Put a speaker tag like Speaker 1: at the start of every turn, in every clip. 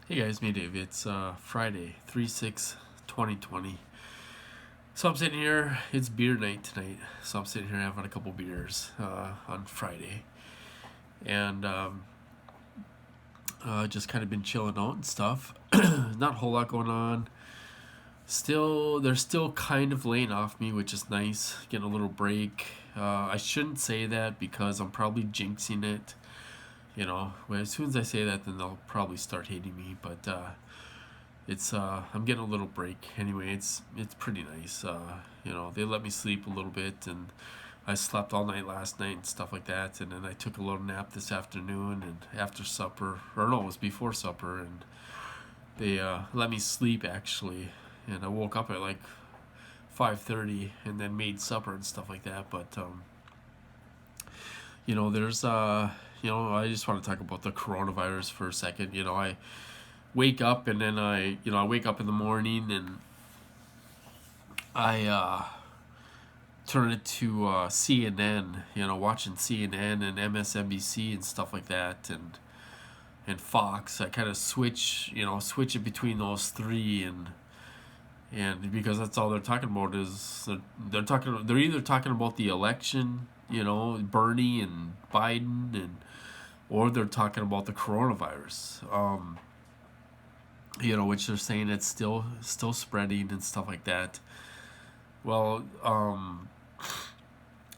Speaker 1: Hey guys, me Dave. It's Friday, 3/6/2020. So I'm sitting here, it's beer night tonight. So I'm sitting here having a couple beers on Friday. And just kind of been chilling out and stuff. Not a whole lot going on. They're still kind of laying off me, which is nice. Getting a little break. I shouldn't say that because I'm probably jinxing it. Well, as soon as I say that, then they'll probably start hating me. But it's I'm getting a little break anyway. It's pretty nice. They let me sleep a little bit, and I slept all night last night and stuff like that. And then I took a little nap this afternoon, and after supper, or no, it was before supper, and they let me sleep actually. And I woke up at like 5:30, and then made supper and stuff like that. But there's I just want to talk about the coronavirus for a second. I wake up, and then I wake up in the morning, and I turn it to CNN, watching CNN and MSNBC and stuff like that, and Fox. I kind of switch it between those three, and because that's all they're talking about is they're either talking about the election, Bernie and Biden, or they're talking about the coronavirus. Which they're saying it's still spreading and stuff like that. Well,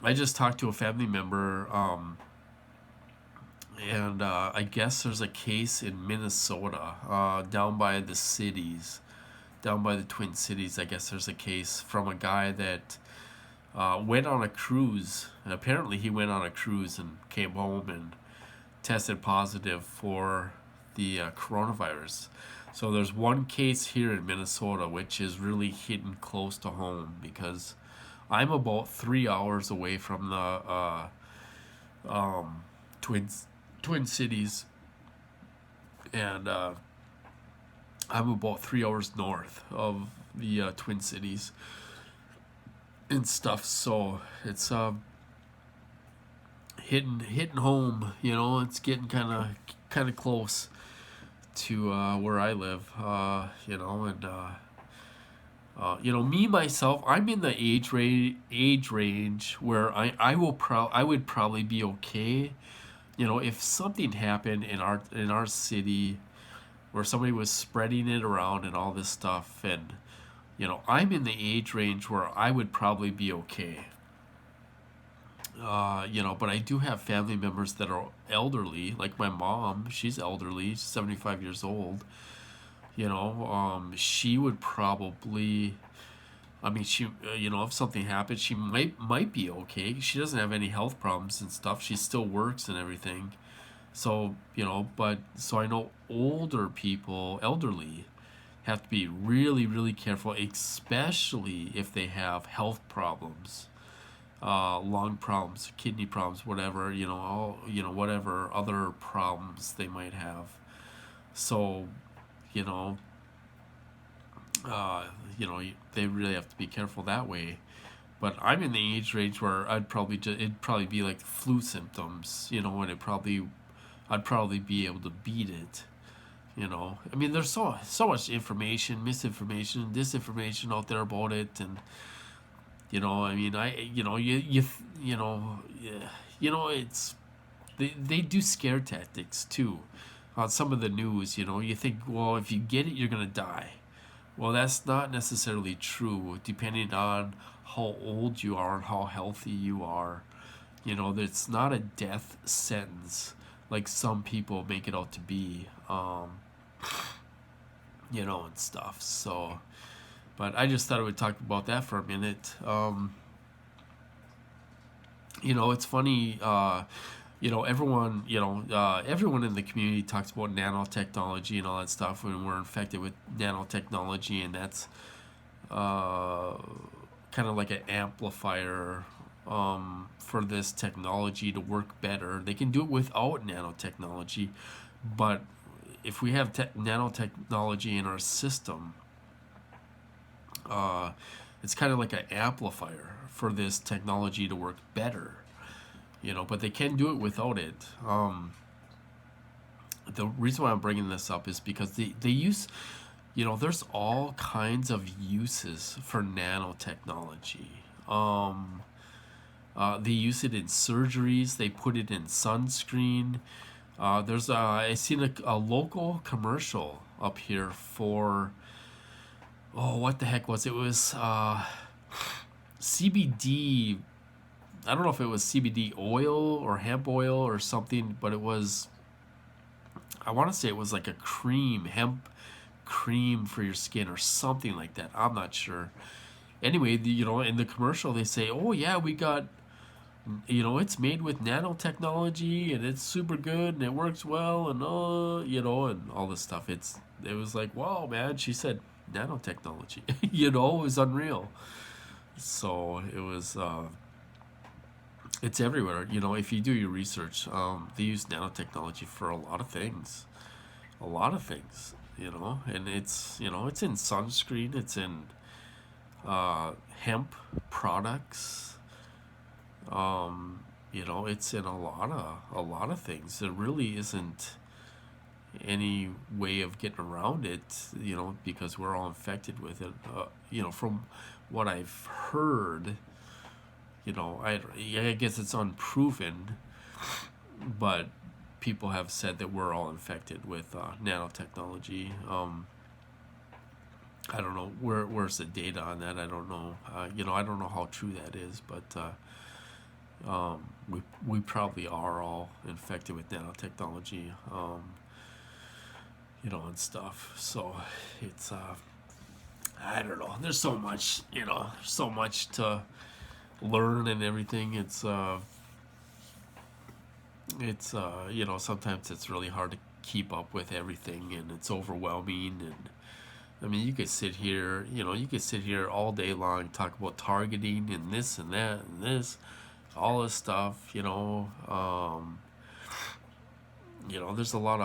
Speaker 1: I just talked to a family member, and I guess there's a case in Minnesota, down by the cities, down by the Twin Cities. I guess there's a case from a guy that went on a cruise. And apparently, he went on a cruise and came home and tested positive for the coronavirus. So there's one case here in Minnesota which is really hitting close to home because I'm about 3 hours away from the Twin Twin Cities, and I'm about 3 hours north of the Twin Cities and stuff. So it's hitting home. It's getting kind of close to where I live. Me myself, I'm in the age range where I would probably be okay. If something happened in our city where somebody was spreading it around and all this stuff, and I'm in the age range where I would probably be okay. But I do have family members that are elderly, like my mom. She's elderly, she's 75 years old. She would probably. I mean, if something happened, she might be okay. She doesn't have any health problems and stuff. She still works and everything. So I know older people, elderly, have to be really, really careful, especially if they have health problems, lung problems, kidney problems, whatever, whatever other problems they might have. So, you know, they really have to be careful that way. But I'm in the age range where it'd probably be like flu symptoms, and I'd probably be able to beat it. I mean, there's so much information, misinformation, disinformation out there about it, and I mean, it's they do scare tactics too on some of the news. You think, well, if you get it, you're gonna die. Well, that's not necessarily true, depending on how old you are and how healthy you are. It's not a death sentence like some people make it out to be, and stuff. So, but I just thought I would talk about that for a minute. It's funny. Everyone in the community talks about nanotechnology and all that stuff when we're infected with nanotechnology, and that's kind of like an amplifier for this technology to work better. They can do it without nanotechnology, but if we have nanotechnology in our system, uh, it's kind of like an amplifier for this technology to work better. But they can do it without it. the reason why I'm bringing this up is because they use, there's all kinds of uses for nanotechnology. They use it in surgeries. They put it in sunscreen. I seen a local commercial up here for, oh, what the heck was it? It was CBD. I don't know if it was CBD oil or hemp oil or something, but it was, I want to say it was like a cream, hemp cream for your skin or something like that. I'm not sure. Anyway, in the commercial they say, "Oh yeah, we got, it's made with nanotechnology and it's super good and it works well and and all this stuff." It was like, wow, man. She said nanotechnology. It was unreal. So it was. It's everywhere. If you do your research, they use nanotechnology for a lot of things. A lot of things. And it's in sunscreen. It's in hemp products. It's in a lot of things. There really isn't any way of getting around it, because we're all infected with it. From what I've heard, I guess it's unproven, but people have said that we're all infected with nanotechnology. I don't know where's the data on that. I don't know. I don't know how true that is, but we probably are all infected with nanotechnology, and stuff. So it's I don't know. There's so much, so much to learn and everything. Sometimes it's really hard to keep up with everything, and it's overwhelming. And I mean, you could sit here, all day long and talk about targeting and this and that and this, all this stuff. There's a lot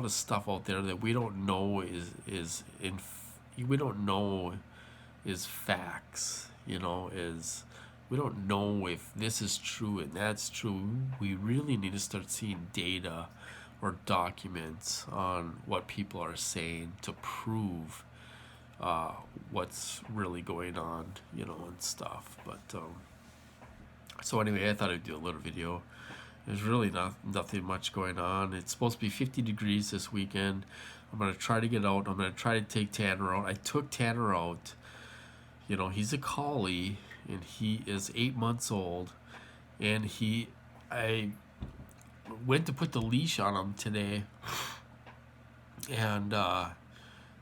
Speaker 1: of stuff out there that we don't know we don't know is facts. We don't know if this is true and that's true. We really need to start seeing data or documents on what people are saying to prove what's really going on, and stuff. But so anyway, I thought I'd do a little video. There's really nothing much going on. It's supposed to be 50 degrees this weekend. I'm gonna try to get out. I'm gonna try to take Tanner out. I took Tanner out. He's a collie and he is 8 months old, and I went to put the leash on him today, and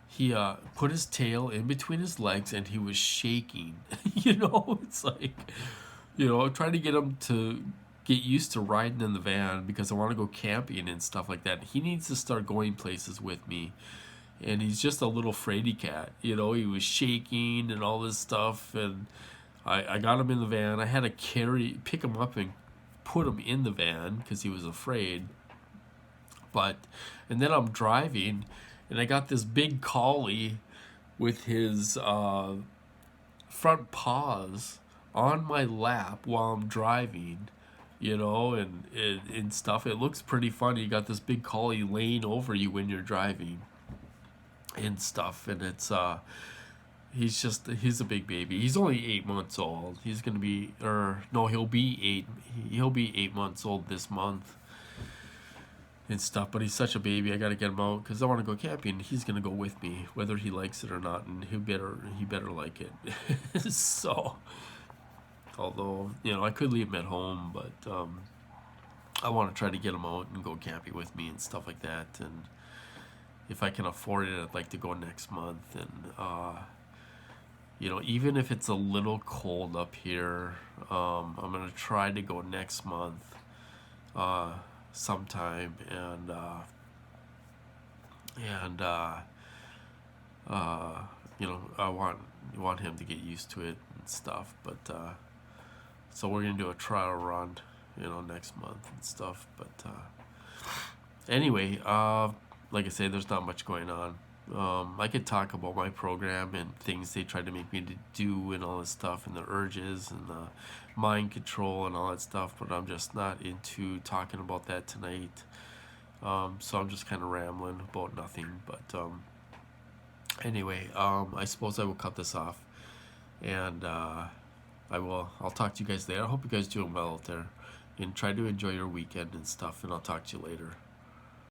Speaker 1: he put his tail in between his legs and he was shaking. It's like, I'm trying to get him to get used to riding in the van because I want to go camping and stuff like that. He needs to start going places with me, and he's just a little fraidy cat. He was shaking and all this stuff, and I got him in the van. I had to pick him up and put him in the van because he was afraid. And then I'm driving, and I got this big collie with his front paws on my lap while I'm driving, and stuff. It looks pretty funny. You got this big collie laying over you when you're driving and stuff, and it's he's a big baby. He's only 8 months old. He's gonna be, or no, he'll be 8 months old this month and stuff. But he's such a baby. I gotta get him out because I want to go camping. He's gonna go with me whether he likes it or not, and he better like it. So, although I could leave him at home, but I want to try to get him out and go camping with me and stuff like that. And if I can afford it, I'd like to go next month. And even if it's a little cold up here, I'm gonna try to go next month sometime, and I want him to get used to it and stuff. But so we're gonna do a trial run, next month and stuff. But anyway, like I say, there's not much going on. I could talk about my program and things they tried to make me to do and all this stuff, and the urges and the mind control and all that stuff, but I'm just not into talking about that tonight. So I'm just kind of rambling about nothing. But anyway, I suppose I will cut this off, and I'll talk to you guys later. I hope you guys doing well out there, and try to enjoy your weekend and stuff. And I'll talk to you later.